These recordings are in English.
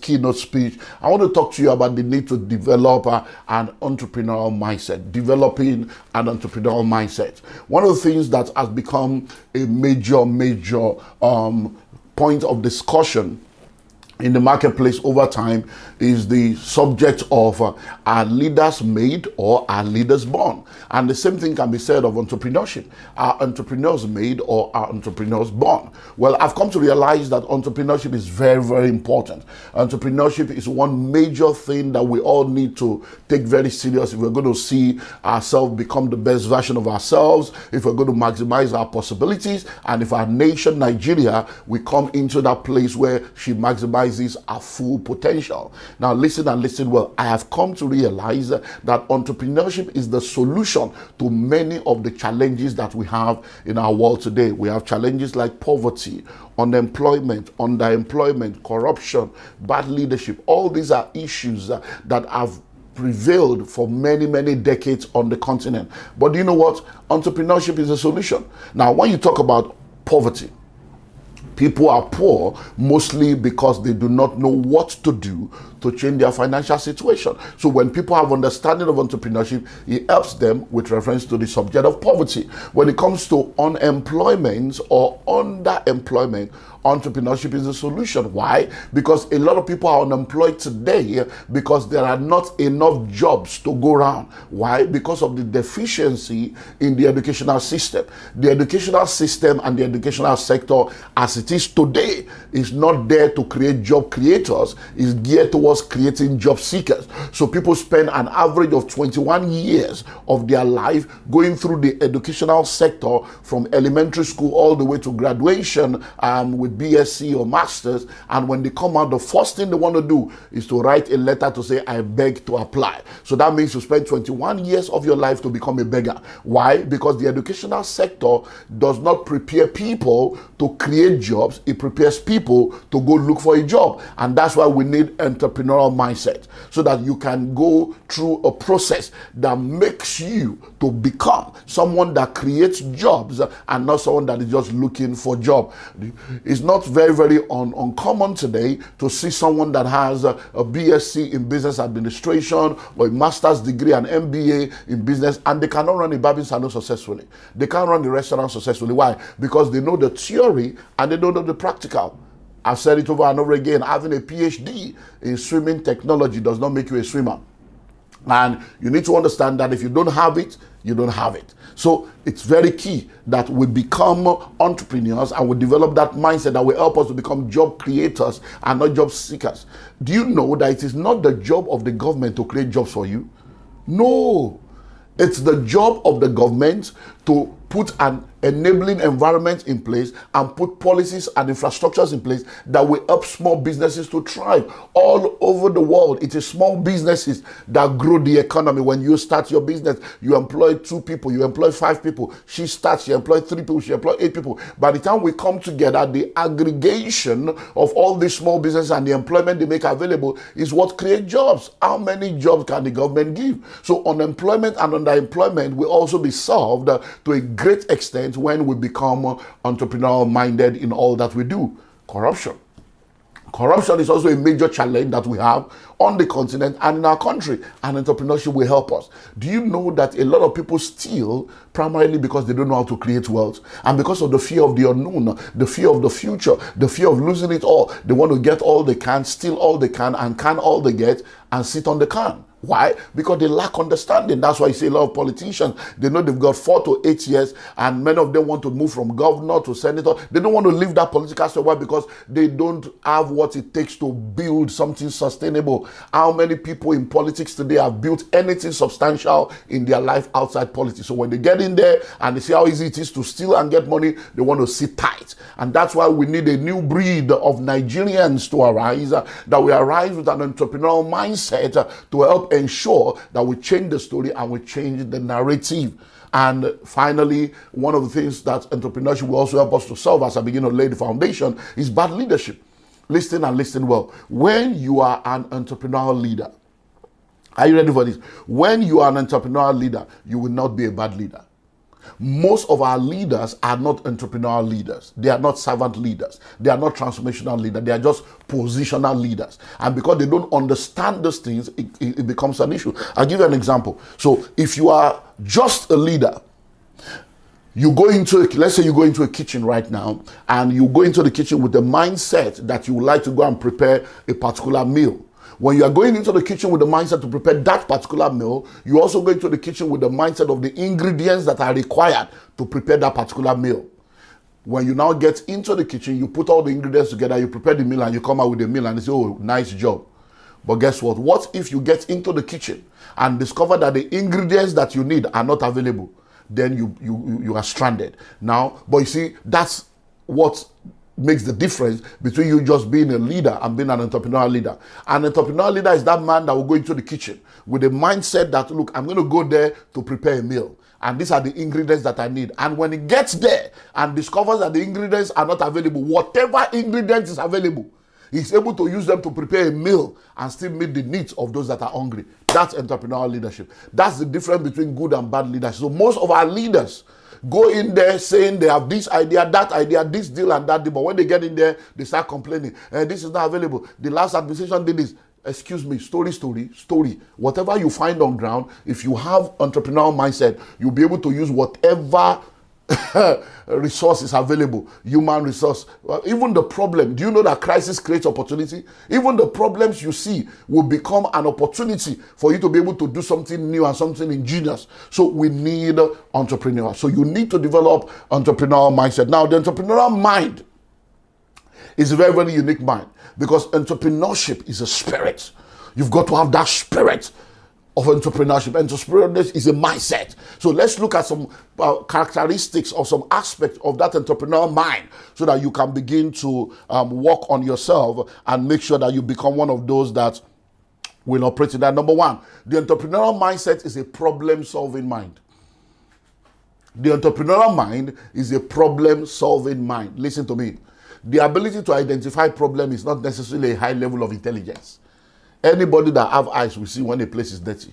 keynote speech, I want to talk to you about the need to develop an entrepreneurial mindset, developing an entrepreneurial mindset. One of the things that has become a major point of discussion in the marketplace over time is the subject of are leaders made or are leaders born? And the same thing can be said of entrepreneurship. Are entrepreneurs made or are entrepreneurs born? Well, I've come to realize that entrepreneurship is very, very important. Entrepreneurship is one major thing that we all need to take very serious if we're going to see ourselves become the best version of ourselves, if we're going to maximize our possibilities, and if our nation, Nigeria, we come into that place where she maximizes our full potential. Now listen and listen well. I have come to realize that entrepreneurship is the solution to many of the challenges that we have in our world today. We have challenges like poverty, unemployment, underemployment, corruption, bad leadership. All these are issues that have prevailed for many decades on the continent. But you know what? Entrepreneurship is a solution. Now, when you talk about poverty, people are poor mostly because they do not know what to do to change their financial situation. So when people have understanding of entrepreneurship, it helps them with reference to the subject of poverty. When it comes to unemployment or underemployment, entrepreneurship is the solution. Why? Because a lot of people are unemployed today because there are not enough jobs to go around. Why? Because of the deficiency in the educational system. The educational system and the educational sector as it is today is not there to create job creators, it's geared towards creating job seekers. So people spend an average of 21 years of their life going through the educational sector from elementary school all the way to graduation with BSc or Masters, and when they come out, the first thing they want to do is to write a letter to say, I beg to apply. So that means you spend 21 years of your life to become a beggar. Why? Because the educational sector does not prepare people to create jobs, it prepares people to go look for a job. And that's why we need entrepreneurial mindset, so that you can go through a process that makes you to become someone that creates jobs and not someone that is just looking for a job. It's not very uncommon today to see someone that has a BSc in business administration or a master's degree, an MBA in business, and they cannot run a barbing salon successfully. They can't run the restaurant successfully. Why? Because they know the theory and they don't know the practical. I've said it over and over again, having a PhD in swimming technology does not make you a swimmer. And you need to understand that if you don't have it, you don't have it. So it's very key that we become entrepreneurs and we develop that mindset that will help us to become job creators and not job seekers. Do you know that it is not the job of the government to create jobs for you? No. It's the job of the government to put an enabling environment in place and put policies and infrastructures in place that will help small businesses to thrive all over the world. It is small businesses that grow the economy. When you start your business, you employ 2 people, you employ 5 people. She starts, she employs 3 people, she employs 8 people. By the time we come together, the aggregation of all these small businesses and the employment they make available is what creates jobs. How many jobs can the government give? So unemployment and underemployment will also be solved to a great extent when we become entrepreneurial minded in all that we do. Corruption is also a major challenge that we have on the continent and in our country, and entrepreneurship will help us. Do you know that a lot of people steal primarily because they don't know how to create wealth, and because of the fear of the unknown, the fear of the future, the fear of losing it all? They want to get all they can, steal all they can, and can all they get, and sit on the can. Why? Because they lack understanding. That's why you see a lot of politicians, they know they've got 4 to 8 years, and many of them want to move from governor to senator. They don't want to leave that political sphere. Why? Because they don't have what it takes to build something sustainable. How many people in politics today have built anything substantial in their life outside politics? So when they get in there and they see how easy it is to steal and get money, they want to sit tight. And that's why we need a new breed of Nigerians to arise, that we arise with an entrepreneurial mindset to help ensure that we change the story and we change the narrative. And finally, one of the things that entrepreneurship will also help us to solve as I begin to lay the foundation is bad leadership. Listen and listen well. When you are an entrepreneurial leader, are you ready for this? When you are an entrepreneurial leader, you will not be a bad leader. Most of our leaders are not entrepreneurial leaders. They are not servant leaders. They are not transformational leaders. They are just positional leaders. And because they don't understand those things, it becomes an issue. I'll give you an example. So if you are just a leader, you go into, let's say you go into a kitchen right now, and you go into the kitchen with the mindset that you would like to go and prepare a particular meal. When you are going into the kitchen with the mindset to prepare that particular meal, you also go into the kitchen with the mindset of the ingredients that are required to prepare that particular meal. When you now get into the kitchen, you put all the ingredients together, you prepare the meal, and you come out with the meal, and you say, oh, nice job. But guess what? What if you get into the kitchen and discover that the ingredients that you need are not available? Then you are stranded. Now, but you see, that's what makes the difference between you just being a leader and being an entrepreneurial leader. An entrepreneurial leader is that man that will go into the kitchen with the mindset that, look, I'm going to go there to prepare a meal, and these are the ingredients that I need. And when he gets there and discovers that the ingredients are not available, whatever ingredient is available, he's able to use them to prepare a meal and still meet the needs of those that are hungry. That's entrepreneurial leadership. That's the difference between good and bad leadership. So most of our leaders go in there saying they have this idea, this deal and that deal, but when they get in there, they start complaining. This is not available. The last administration did this. Excuse me, story. Whatever you find on ground, if you have entrepreneurial mindset, you'll be able to use whatever resource is available, human resource. Even the problem, do you know that crisis creates opportunity? Even the problems you see will become an opportunity for you to be able to do something new and something ingenious. So we need entrepreneurs. So you need to develop entrepreneurial mindset. Now, the entrepreneurial mind is a very, very unique mind, because entrepreneurship is a spirit. You've got to have that spirit of entrepreneurship. Entrepreneurship is a mindset. So let's look at some characteristics or some aspects of that entrepreneurial mind, so that you can begin to work on yourself and make sure that you become one of those that will operate in that. Number one, the entrepreneurial mindset is a problem-solving mind. The entrepreneurial mind is a problem-solving mind. Listen to me. The ability to identify problem is not necessarily a high level of intelligence. Anybody that have eyes will see when a place is dirty.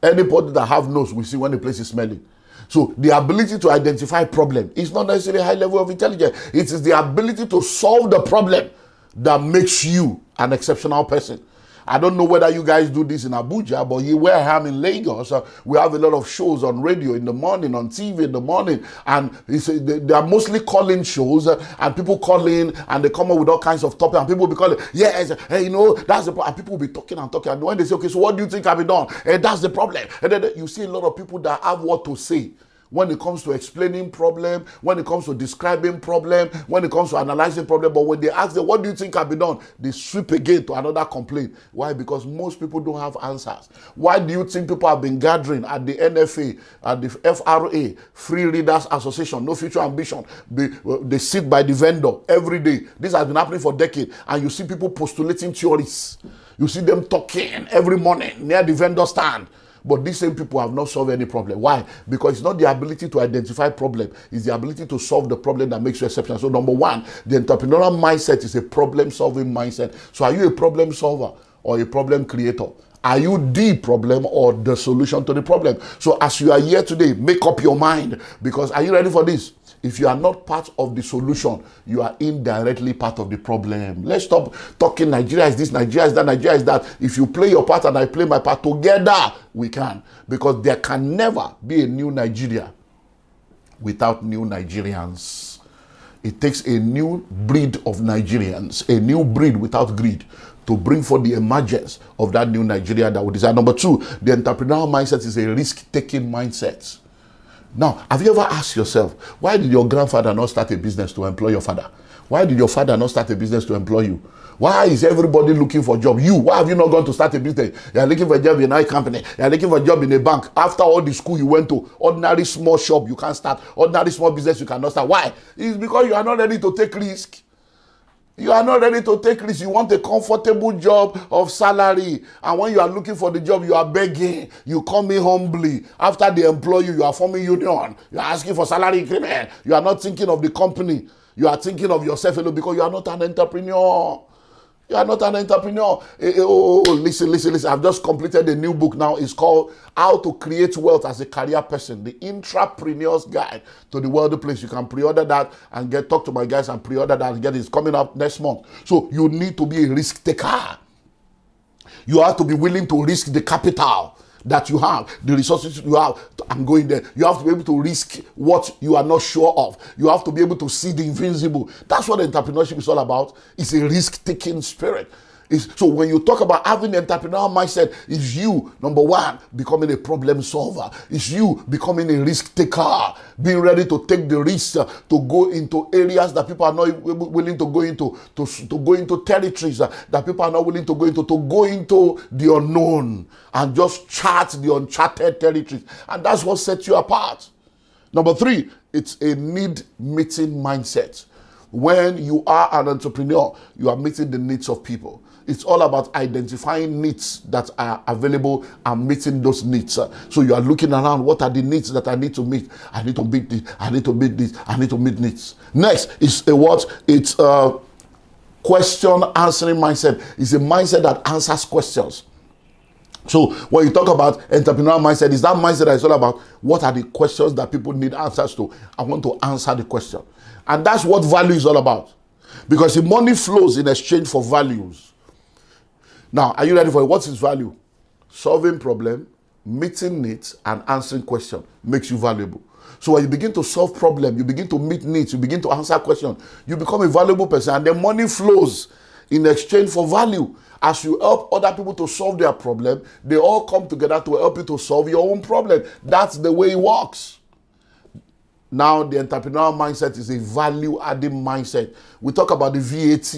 Anybody that have nose will see when a place is smelling. So the ability to identify problem is not necessarily a high level of intelligence. It is the ability to solve the problem that makes you an exceptional person. I don't know whether you guys do this in Abuja, but here where I am in Lagos, we have a lot of shows on radio in the morning, on TV in the morning, and they are mostly call-in shows, and people call in and they come up with all kinds of topics, and people will be calling, yes, hey, you know, that's the problem, and people will be talking and talking, and when they say, okay, so what do you think can be done? That's the problem. And then you see a lot of people that have what to say when it comes to explaining problem, when it comes to describing problem, when it comes to analyzing problem. But when they ask them, what do you think can be done? They sweep again to another complaint. Why? Because most people don't have answers. Why do you think people have been gathering at the NFA, at the FRA, Free Readers Association, No Future Ambition? They sit by the vendor every day. This has been happening for decades. And you see people postulating theories. You see them talking every morning near the vendor stand. But these same people have not solved any problem. Why? Because it's not the ability to identify problem. It's the ability to solve the problem that makes you exceptional. So number one, the entrepreneurial mindset is a problem-solving mindset. So are you a problem solver or a problem creator? Are you the problem or the solution to the problem? So as you are here today, make up your mind. Because are you ready for this? If you are not part of the solution, you are indirectly part of the problem. Let's stop talking Nigeria is this, Nigeria is that, Nigeria is that. If you play your part and I play my part, together we can. Because there can never be a new Nigeria without new Nigerians. It takes a new breed of Nigerians, a new breed without greed, to bring forth the emergence of that new Nigeria that we desire. Number two, the entrepreneurial mindset is a risk-taking mindset. Now, have you ever asked yourself, why did your grandfather not start a business to employ your father? Why did your father not start a business to employ you? Why is everybody looking for a job? Why have you not gone to start a business? You're looking for a job in a company. You're looking for a job in a bank. After all the school you went to, ordinary small shop you can't start. Ordinary small business you cannot start. Why? It's because you are not ready to take risk. You are not ready to take risks. You want a comfortable job of salary. And when you are looking for the job, you are begging. You come in humbly. After they employ you, you are forming union. You are asking for salary increment. You are not thinking of the company. You are thinking of yourself alone because you are not an entrepreneur. You are not an entrepreneur. Listen. I've just completed a new book now. It's called How to Create Wealth as a Career Person, the Intrapreneur's Guide to the Wealthy Place. You can pre-order that and talk to my guys and pre-order that and get it. It's coming up next month. So you need to be a risk taker. You have to be willing to risk the capital that you have, the resources you have. I'm going there. You have to be able to risk what you are not sure of. You have to be able to see the invisible. That's what entrepreneurship is all about. It's a risk-taking spirit. So when you talk about having an entrepreneurial mindset, it's you, number one, becoming a problem solver. It's you becoming a risk taker, being ready to take the risk to go into areas that people are not willing to go into, to go into territories that people are not willing to go into the unknown and just chart the uncharted territories. And that's what sets you apart. Number three, it's a need-meeting mindset. When you are an entrepreneur, you are meeting the needs of people. It's all about identifying needs that are available and meeting those needs. So you are looking around, what are the needs that I need to meet? I need to meet this, I need to meet this, I need to meet needs. Next is a what? It's a question answering mindset. It's a mindset that answers questions. So when you talk about entrepreneurial mindset, is that mindset that is all about what are the questions that people need answers to? I want to answer the question. And that's what value is all about. Because the money flows in exchange for values. Now, are you ready for it? What is value? Solving problem, meeting needs, and answering questions makes you valuable. So when you begin to solve problems, you begin to meet needs, you begin to answer questions, you become a valuable person, and the money flows in exchange for value. As you help other people to solve their problem, they all come together to help you to solve your own problem. That's the way it works. Now, the entrepreneurial mindset is a value-adding mindset. We talk about the VAT,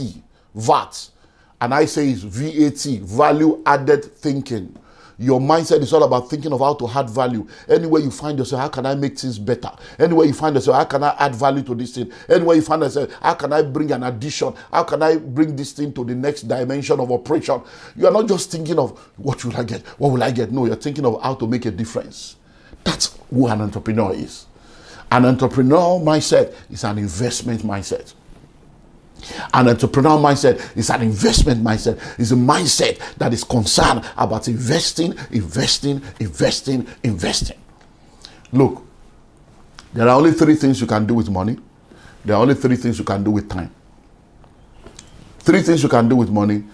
and I say it's VAT, value-added thinking. Your mindset is all about thinking of how to add value. Anywhere you find yourself, how can I make things better? Anywhere you find yourself, how can I add value to this thing? Anywhere you find yourself, how can I bring an addition? How can I bring this thing to the next dimension of operation? You are not just thinking of what will I get? What will I get? No, you're thinking of how to make a difference. That's who an entrepreneur is. An entrepreneurial mindset is an investment mindset. An entrepreneurial mindset is an investment mindset. It's a mindset that is concerned about investing. Look, there are only three things you can do with money. There are only three things you can do with time. Three things you can do with money,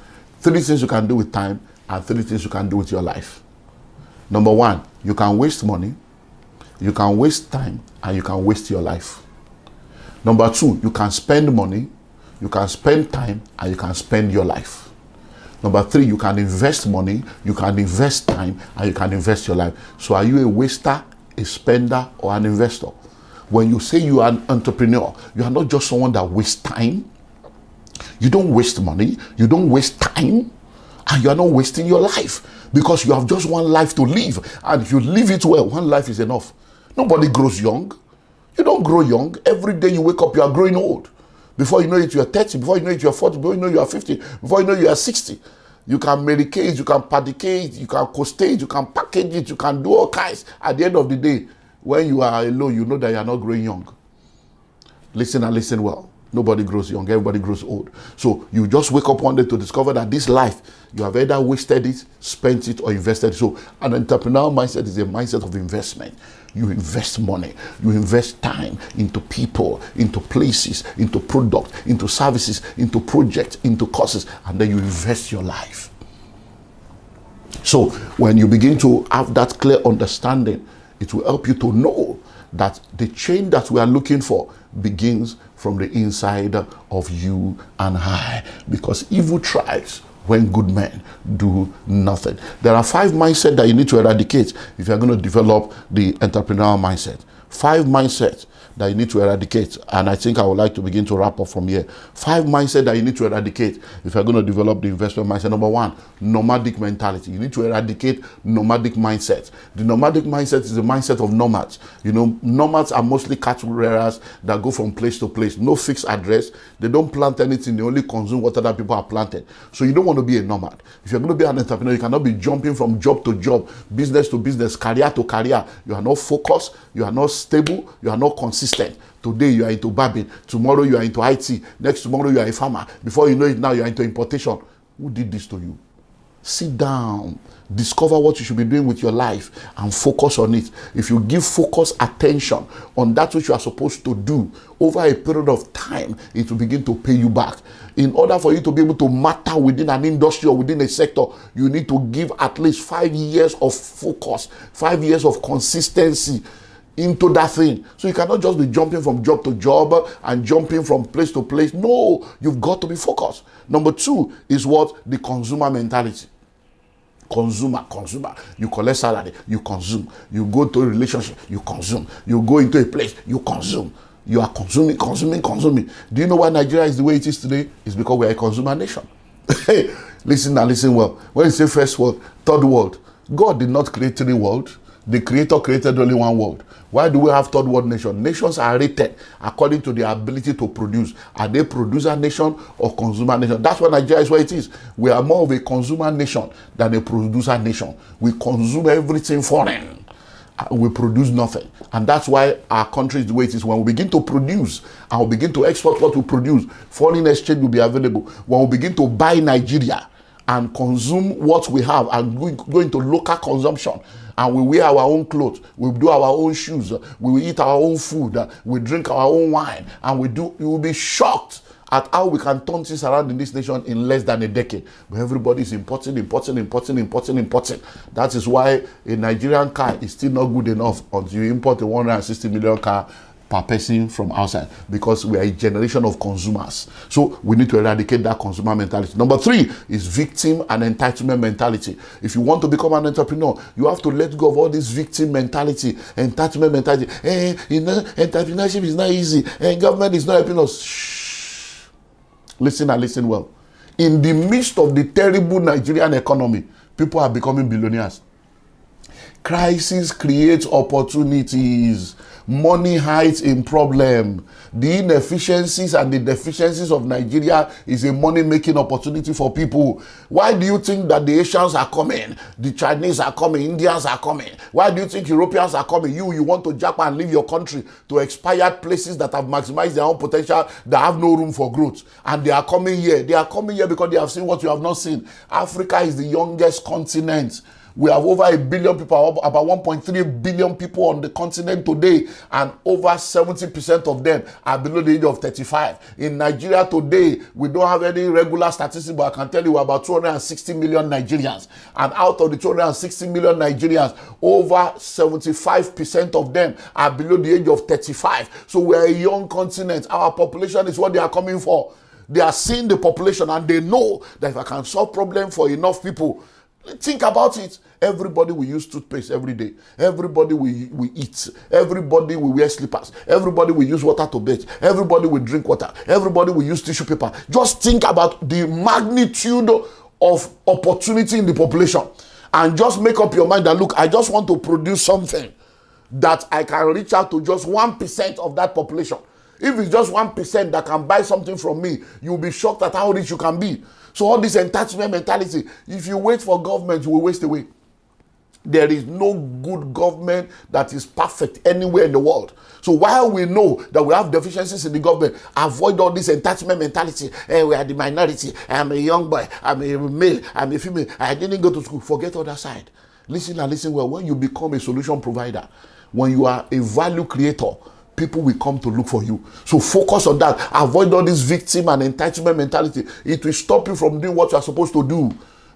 three things you can do with time, and three things you can do with your life. Number one, you can waste money, you can waste time, and you can waste your life. Number two, you can spend money, you can spend time, and you can spend your life. Number three, you can invest money, you can invest time, and you can invest your life. So are you a waster, a spender, or an investor? When you say you are an entrepreneur, you are not just someone that wastes time. You don't waste money, you don't waste time, and you are not wasting your life because you have just one life to live. And if you live it well, one life is enough. Nobody grows young. You don't grow young. Every day you wake up, you are growing old. Before you know it, you are 30. Before you know it, you are 40. Before you know it, you are 50. Before you know it, you are 60. You can medicate, you can padicate, you can co-stage, you can package it, you can do all kinds. At the end of the day, when you are alone, you know that you are not growing young. Listen and listen well. Nobody grows young, everybody grows old. So you just wake up one day to discover that this life, you have either wasted it, spent it, or invested it. So an entrepreneurial mindset is a mindset of investment. You invest money, you invest time into people, into places, into products, into services, into projects, into courses, and then you invest your life. So when you begin to have that clear understanding, it will help you to know that the change that we are looking for begins from the inside of you and I, because evil thrives when good men do nothing. There are 5 mindsets that you need to eradicate if you're going to develop the entrepreneurial mindset. 5 mindsets that you need to eradicate, and I think I would like to begin to wrap up from here. 5 mindsets that you need to eradicate if you're going to develop the investment mindset. Number 1, nomadic mentality. You need to eradicate nomadic mindset. The nomadic mindset is the mindset of nomads. You know, nomads are mostly cattle rearers that go from place to place. No fixed address. They don't plant anything. They only consume what other people have planted. So you don't want to be a nomad. If you're going to be an entrepreneur, you cannot be jumping from job to job, business to business, career to career. You are not focused. You are not stable, you are not consistent. Today you are into barbing, tomorrow you are into IT, next tomorrow you are a farmer. Before you know it, now you are into importation. Who did this to you? Sit down, discover what you should be doing with your life and focus on it. If you give focus attention on that which you are supposed to do over a period of time, it will begin to pay you back. In order for you to be able to matter within an industry or within a sector, you need to give at least 5 years of focus, 5 years of consistency into that thing. So you cannot just be jumping from job to job and jumping from place to place. No, you've got to be focused. Number 2 is what? The consumer mentality. Consumer. You collect salary, you consume. You go to a relationship, you consume. You go into a place, you consume. You are consuming. Do you know why Nigeria is the way it is today? It's because we are a consumer nation. Listen and listen well. When you say first world, third world, God did not create 3 worlds. The Creator created only 1 world. Why do we have third world nations? Nations are rated according to their ability to produce. Are they producer nation or consumer nation? That's why Nigeria is where it is. We are more of a consumer nation than a producer nation. We consume everything foreign. We produce nothing. And that's why our country is the way it is. When we begin to produce and we begin to export what we produce, foreign exchange will be available. When we begin to buy Nigeria and consume what we have and go into local consumption, and we wear our own clothes, we do our own shoes, we eat our own food, we drink our own wine, and you will be shocked at how we can turn things around in this nation in less than a decade. But everybody is importing. That is why a Nigerian car is still not good enough until you import a 160 million car per person from outside, because we are a generation of consumers. So we need to eradicate that consumer mentality. Number 3 is victim and entitlement mentality. If you want to become an entrepreneur, you have to let go of all this victim mentality, entitlement mentality. Entrepreneurship is not easy. Government is not helping us. Shh. Listen and listen well. In the midst of the terrible Nigerian economy, people are becoming billionaires. Crisis creates opportunities. Money hides in problem. The inefficiencies and the deficiencies of Nigeria is a money-making opportunity for people. Why do you think that the Asians are coming? The Chinese are coming, Indians are coming. Why do you think Europeans are coming? You want to jump and leave your country to expired places that have maximized their own potential, that have no room for growth. And they are coming here. They are coming here because they have seen what you have not seen. Africa is the youngest continent. We have over 1 billion people, about 1.3 billion people on the continent today, and over 70% of them are below the age of 35. In Nigeria today, we don't have any regular statistics, but I can tell you we're about 260 million Nigerians. And out of the 260 million Nigerians, over 75% of them are below the age of 35. So we're a young continent. Our population is what they are coming for. They are seeing the population and they know that if I can solve problem for enough people, think about it. Everybody will use toothpaste every day. Everybody will eat. Everybody will wear slippers. Everybody will use water to bathe. Everybody will drink water. Everybody will use tissue paper. Just think about the magnitude of opportunity in the population. And just make up your mind that, look, I just want to produce something that I can reach out to just 1% of that population. If it's just 1% that can buy something from me, you'll be shocked at how rich you can be. So all this entitlement mentality, if you wait for government, you will waste away. There is no good government that is perfect anywhere in the world. So while we know that we have deficiencies in the government, avoid all this entitlement mentality. Hey, we are the minority. I'm a young boy. I'm a male. I'm a female. I didn't go to school. Forget all that side. Listen and listen well. When you become a solution provider, when you are a value creator, people will come to look for you. So focus on that. Avoid all this victim and entitlement mentality. It will stop you from doing what you are supposed to do.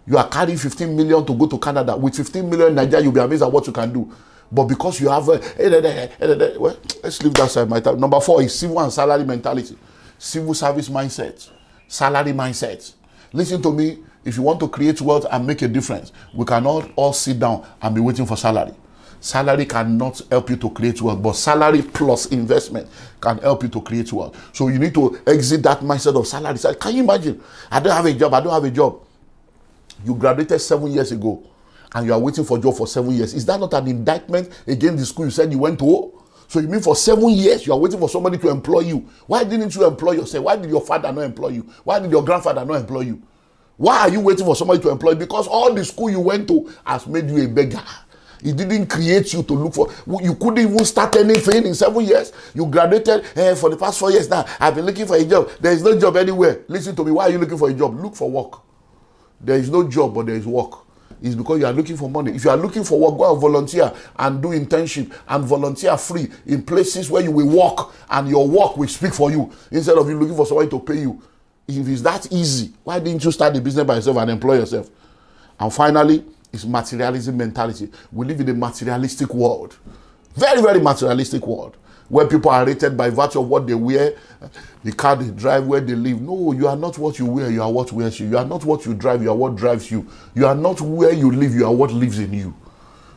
You are carrying 15 million to go to Canada. With 15 million in Nigeria, you'll be amazed at what you can do. But because you have well, let's leave that side. My time. Number 4 is civil and salary mentality. Civil service mindset. Salary mindset. Listen to me. If you want to create wealth and make a difference, we cannot all sit down and be waiting for salary. Salary cannot help you to create wealth, but salary plus investment can help you to create wealth. So you need to exit that mindset of salary. Can you imagine? I don't have a job. You graduated 7 years ago and you are waiting for a job for 7 years. Is that not an indictment against the school you said you went to? So you mean for 7 years you are waiting for somebody to employ you? Why didn't you employ yourself? Why did your father not employ you? Why did your grandfather not employ you? Why are you waiting for somebody to employ you? Because all the school you went to has made you a beggar. He didn't create you to look for. You couldn't even start anything in 7 years. You graduated for the past 4 years now. I've been looking for a job. There is no job anywhere. Listen to me. Why are you looking for a job? Look for work. There is no job, but there is work. It's because you are looking for money. If you are looking for work, go and volunteer and do internship and volunteer free in places where you will work and your work will speak for you instead of you looking for someone to pay you. If it's that easy, why didn't you start the business by yourself and employ yourself? And finally, it's materialism mentality. We live in a materialistic world. Very, very materialistic world. Where people are rated by virtue of what they wear, the car they drive, where they live. No, you are not what you wear, you are what wears you. You are not what you drive, you are what drives you. You are not where you live, you are what lives in you.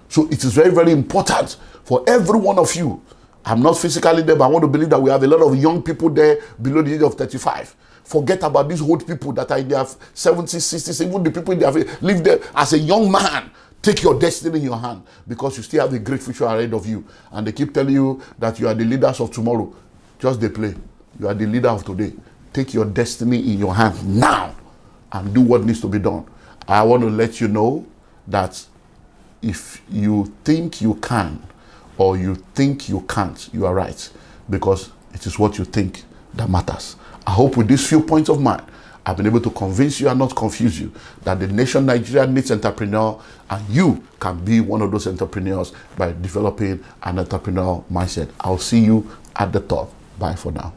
So it is very, very important for every one of you. I'm not physically there, but I want to believe that we have a lot of young people there below the age of 35. Forget about these old people that are in their 70s, 60s, even the people in their live there as a young man. Take your destiny in your hand because you still have a great future ahead of you. And they keep telling you that you are the leaders of tomorrow. Just they play. You are the leader of today. Take your destiny in your hand now and do what needs to be done. I want to let you know that if you think you can or you think you can't, you are right. Because it is what you think that matters. I hope with these few points of mine, I've been able to convince you and not confuse you that the nation Nigeria needs entrepreneur, and you can be one of those entrepreneurs by developing an entrepreneurial mindset. I'll see you at the top. Bye for now.